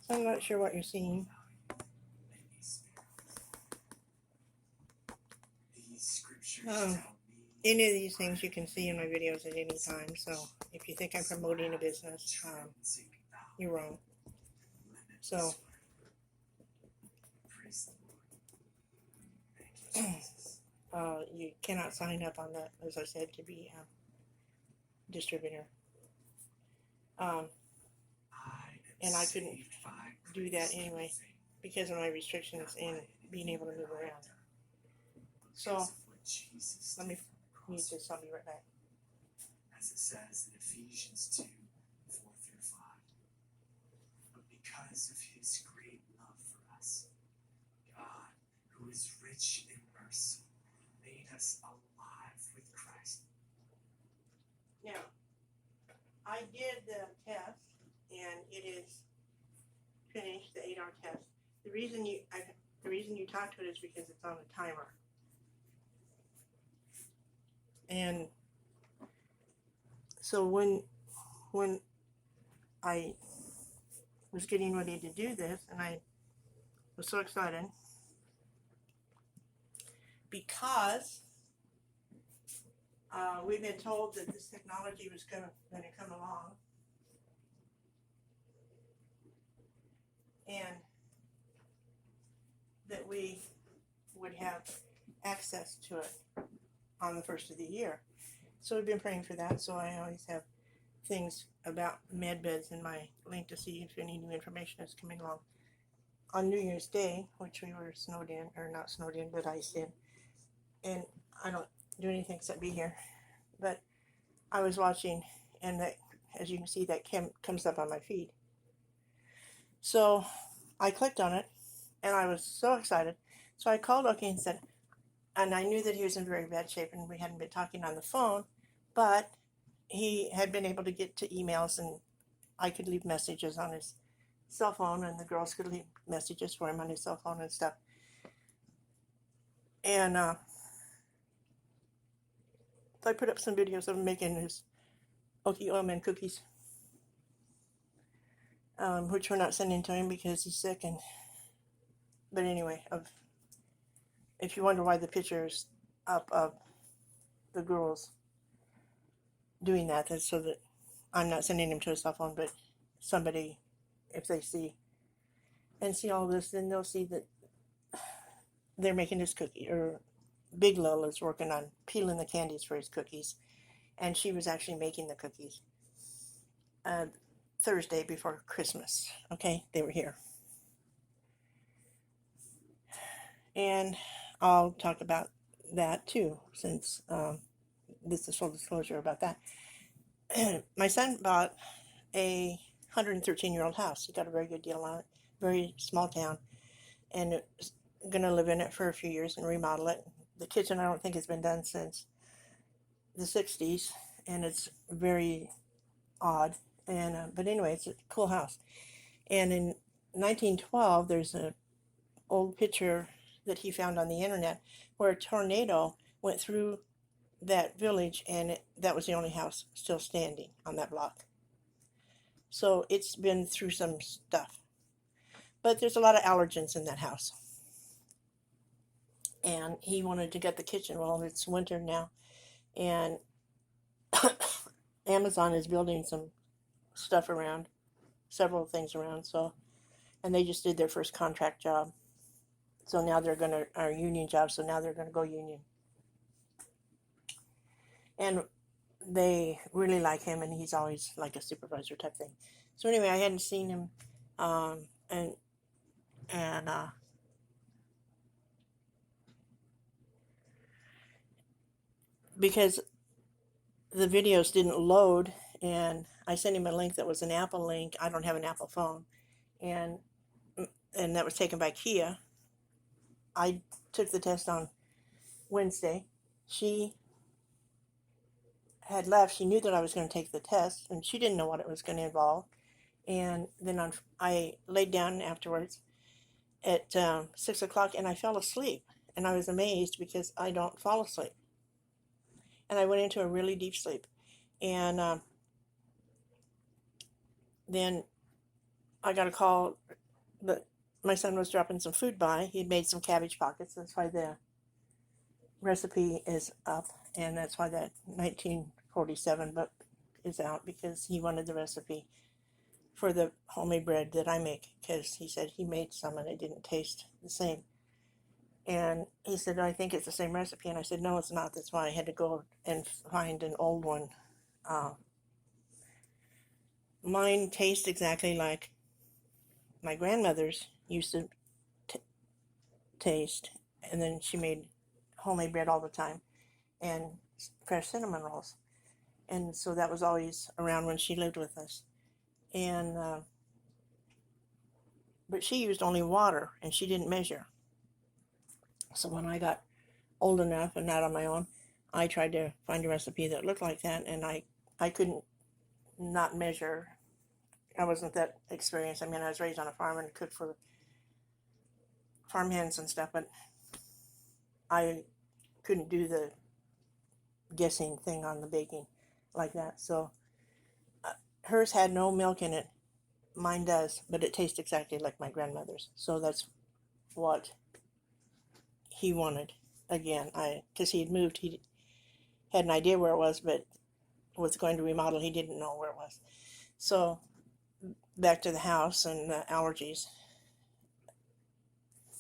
So I'm not sure what you're seeing. Any of these things you can see in my videos at any time. So if you think I'm promoting a business, you're wrong. So you cannot sign up on that, as I said, to be a distributor. And I couldn't do that anyway because of my restrictions in being able to move around. So let me mute this. I'll be right back. As it says in Ephesians 2, 4 through 5. But because of his great love for us, God, who is rich in mercy, made us alive with Christ. Now, I did the test, and it is finished, the 8-hour test. The reason you talk to it is because it's on a timer. And so when I was getting ready to do this, and I was so excited because we've been told that this technology was going to come along, and that we would have access to it on the first of the year. So we've been praying for that. So I always have things about med beds in my link to see if any new information is coming along. On New Year's Day, which we were snowed in, or not snowed in, but iced in, and I don't do anything except be here, but I was watching, and that, as you can see, that comes up on my feed. So I clicked on it, and I was so excited. So I called Oki and said, and I knew that he was in very bad shape, and we hadn't been talking on the phone, but he had been able to get to emails, and I could leave messages on his cell phone, and the girls could leave messages for him on his cell phone and stuff. And so I put up some videos of him making his Oki Oilman cookies, which we're not sending to him because he's sick. But anyway, if you wonder why the picture's up of the girls doing that, that's so that I'm not sending him to a cell phone, but somebody, if they see all this, then they'll see that they're making his cookie, or Big Lil is working on peeling the candies for his cookies, and she was actually making the cookies Thursday before Christmas. Okay, they were here. And I'll talk about that too, since this is full disclosure about that. My son bought a 113-year-old house. He got a very good deal on it, very small town, and it's going to live in it for a few years and remodel it. The kitchen, I don't think, has been done since the 60s, and it's very odd. And but anyway, it's a cool house. And in 1912, there's an old picture that he found on the internet where a tornado went through that village, and that was the only house still standing on that block. So it's been through some stuff. But there's a lot of allergens in that house. And he wanted to get the kitchen. Well, it's winter now, and Amazon is building some stuff around, several things around. So, and they just did their first contract job. So now they're going to, our union job, so now they're going to go union. And they really like him, and he's always like a supervisor type thing. So anyway, I hadn't seen him, and because the videos didn't load, and I sent him a link that was an Apple link. I don't have an Apple phone, and that was taken by Kia. I took the test on Wednesday. She had left. She knew that I was going to take the test, and she didn't know what it was going to involve. And then I laid down afterwards at 6 o'clock, and I fell asleep. And I was amazed because I don't fall asleep. And I went into a really deep sleep. And then I got a call that my son was dropping some food by. He made some cabbage pockets. That's why the recipe is up, and that's why that 1947 book is out, because he wanted the recipe for the homemade bread that I make, because he said he made some and it didn't taste the same. And he said, I think it's the same recipe. And I said, no, it's not. That's why I had to go and find an old one. Mine tastes exactly like my grandmother's used to taste. And then she made homemade bread all the time and fresh cinnamon rolls. And so that was always around when she lived with us. And but she used only water and she didn't measure. So when I got old enough and not on my own, I tried to find a recipe that looked like that, and I couldn't not measure. I wasn't that experienced. I mean, I was raised on a farm and cooked for farm hands and stuff, but I couldn't do the guessing thing on the baking like that. So hers had no milk in it. Mine does, but it tastes exactly like my grandmother's. So that's what he wanted. Again, because he had moved, he had an idea where it was, but was going to remodel. He didn't know where it was. So back to the house and the allergies.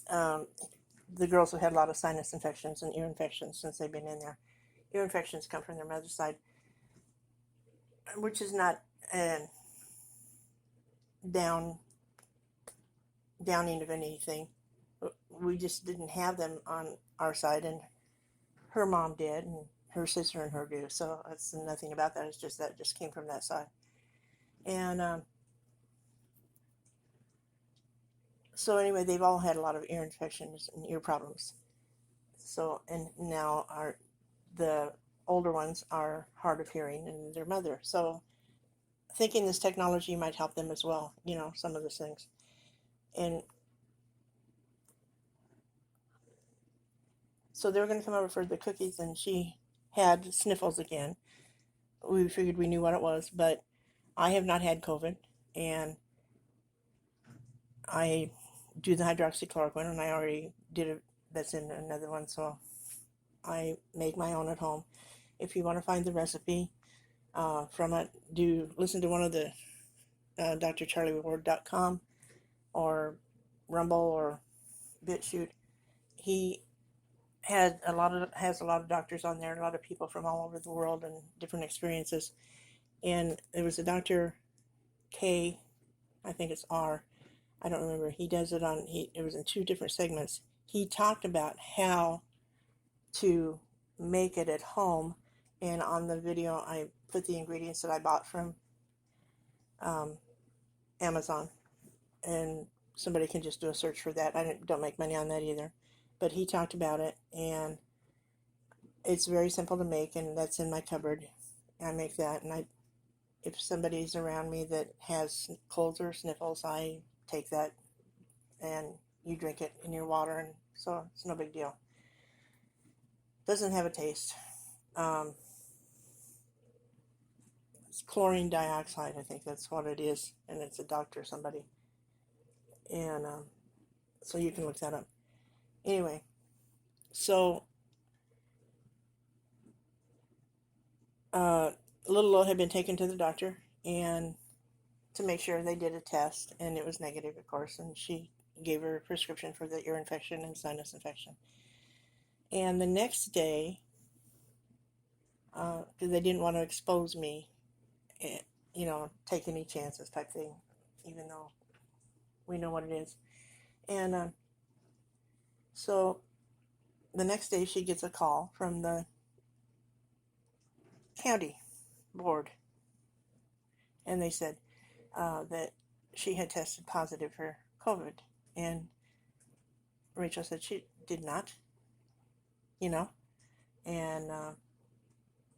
The girls have had a lot of sinus infections and ear infections since they've been in there. Ear infections come from their mother's side, which is not downing of anything. We just didn't have them on our side, and her mom did, and her sister and her do. So it's nothing about that. It's just that it just came from that side. And so anyway, they've all had a lot of ear infections and ear problems. So, and now the older ones are hard of hearing and their mother. So thinking this technology might help them as well, some of those things. And so they were going to come over for the cookies, and she had sniffles again. We figured we knew what it was, but I have not had COVID, and I do the hydroxychloroquine, and I already did it. That's in another one, so I make my own at home. If you want to find the recipe from it, listen to one of the drcharlieward.com or Rumble or BitChute. He has a lot of doctors on there, a lot of people from all over the world and different experiences. And there was a Dr. K, I think it's R, I don't remember. He does it it was in 2 different segments. He talked about how to make it at home, and on the video I put the ingredients that I bought from Amazon, and somebody can just do a search for that. I don't make money on that either, but he talked about it, and it's very simple to make, and that's in my cupboard. I make that, and if somebody's around me that has colds or sniffles, I take that and you drink it in your water, and so it's no big deal. Doesn't have a taste. It's chlorine dioxide, I think that's what it is, and it's a doctor, somebody, and so you can look that up. Anyway, so Little had been taken to the doctor and to make sure. They did a test, and it was negative, of course, and she gave her a prescription for the ear infection and sinus infection. And the next day, because they didn't want to expose me, take any chances type thing, even though we know what it is. And so the next day she gets a call from the county board, and they said that she had tested positive for COVID. And Rachel said she did not, and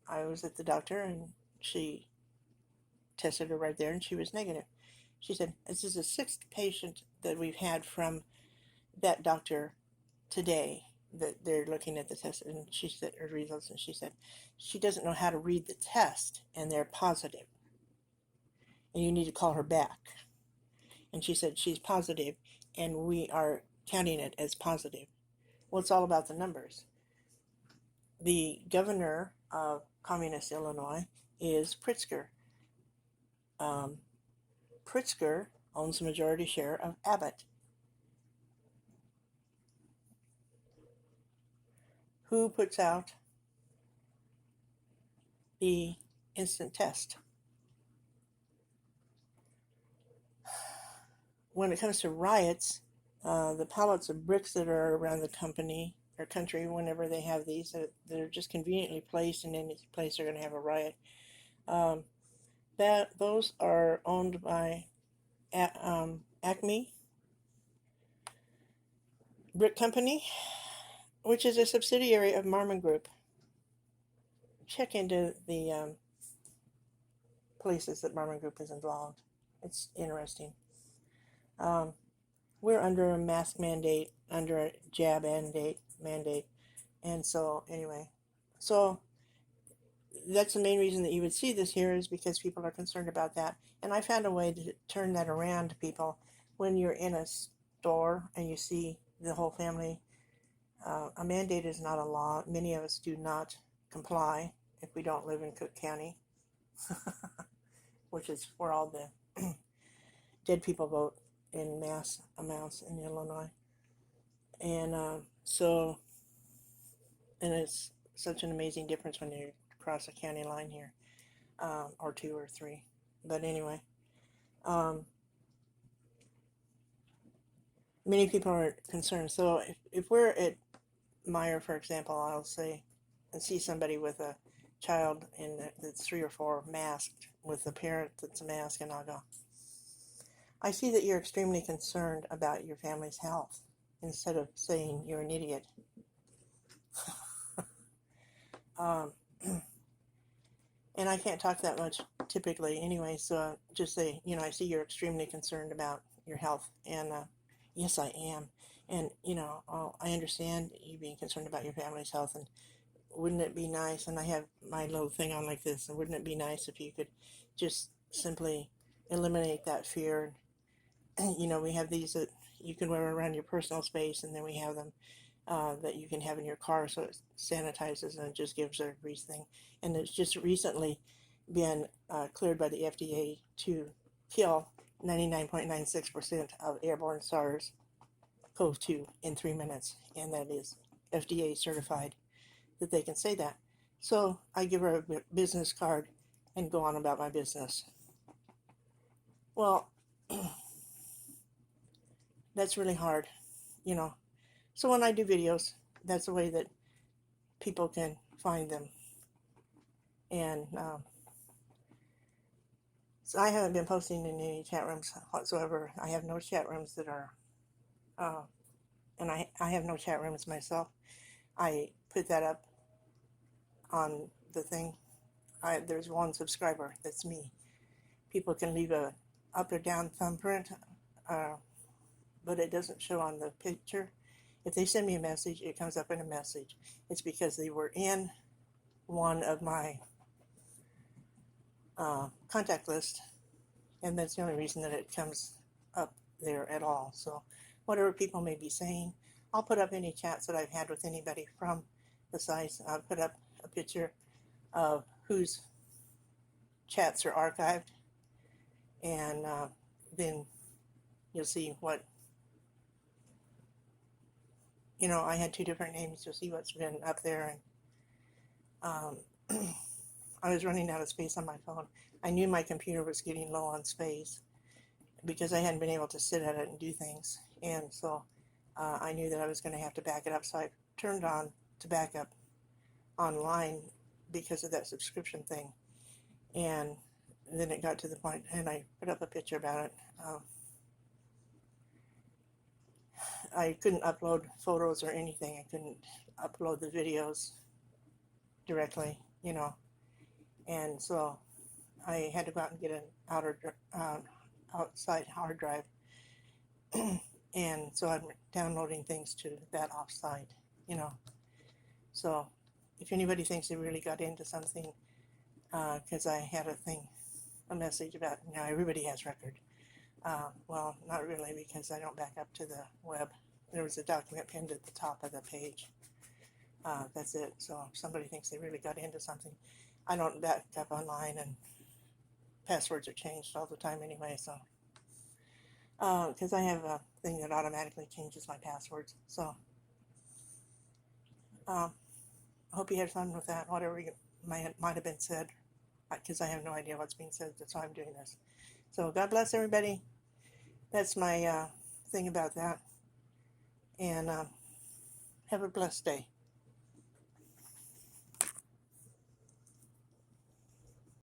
I was at the doctor, and she tested her right there, and she was negative. She said, this is the 6th patient that we've had from that doctor today that they're looking at the test, and she said her results, and she said she doesn't know how to read the test, and they're positive, and you need to call her back. And she said she's positive, and we are counting it as positive. Well, it's all about the numbers. The governor of Communist Illinois is Pritzker. Pritzker owns the majority share of Abbott. Who puts out the instant test? When it comes to riots, the pallets of bricks that are around the company or country, whenever they have these, they're just conveniently placed in any place they're going to have a riot. Those are owned by Acme Brick Company, which is a subsidiary of Marmon Group. Check into the places that Marmon Group is involved. It's interesting. We're under a mask mandate, under a jab mandate. And so, anyway, so that's the main reason that you would see this here, is because people are concerned about that. And I found a way to turn that around to people. When you're in a store and you see the whole family, a mandate is not a law. Many of us do not comply if we don't live in Cook County, which is where all the dead people vote in mass amounts in Illinois. And and it's such an amazing difference when you cross a county line here, or two or three. But anyway, many people are concerned. So if we're at Meijer, for example, I'll say, and see somebody with a child that's 3 or 4 masked with a parent that's masked, and I'll go, I see that you're extremely concerned about your family's health, instead of saying you're an idiot. And I can't talk that much typically anyway, so just say, I see you're extremely concerned about your health, and yes, I am. And, I understand you being concerned about your family's health, and wouldn't it be nice, and I have my little thing on like this, and wouldn't it be nice if you could just simply eliminate that fear? We have these that you can wear around your personal space, and then we have them that you can have in your car, so it sanitizes and it just gives a grease thing. And it's just recently been cleared by the FDA to kill 99.96% of airborne SARS-CoV-2 in 3 minutes, and that is FDA certified that they can say that. So I give her a business card and go on about my business. Well, that's really hard, So when I do videos, that's the way that people can find them. And so I haven't been posting in any chat rooms whatsoever. I have no chat rooms that are, and I have no chat rooms myself. I put that up on the thing. There's one subscriber, that's me. People can leave a up or down thumbprint, but it doesn't show on the picture. If they send me a message, it comes up in a message. It's because they were in one of my contact list, and that's the only reason that it comes up there at all. So whatever people may be saying, I'll put up any chats that I've had with anybody from the sites. I'll put up a picture of whose chats are archived, and then you'll see what, I had 2 different names. You'll see what's been up there. And I was running out of space on my phone. I knew my computer was getting low on space because I hadn't been able to sit at it and do things. And so I knew that I was going to have to back it up. So I turned on to back up online because of that subscription thing. And then it got to the point, and I put up a picture about it. I couldn't upload photos or anything. I couldn't upload the videos directly, and so I had to go out and get an outside hard drive, and so I'm downloading things to that offsite, So if anybody thinks they really got into something, because I had a message about, everybody has record. Well, not really, because I don't back up to the web. There was a document pinned at the top of the page. That's it. So if somebody thinks they really got into something, I don't back up online, and passwords are changed all the time anyway. So because I have a thing that automatically changes my passwords. So I hope you had fun with that. Whatever might have been said, because I have no idea what's being said. That's why I'm doing this. So God bless everybody. That's my thing about that. And have a blessed day.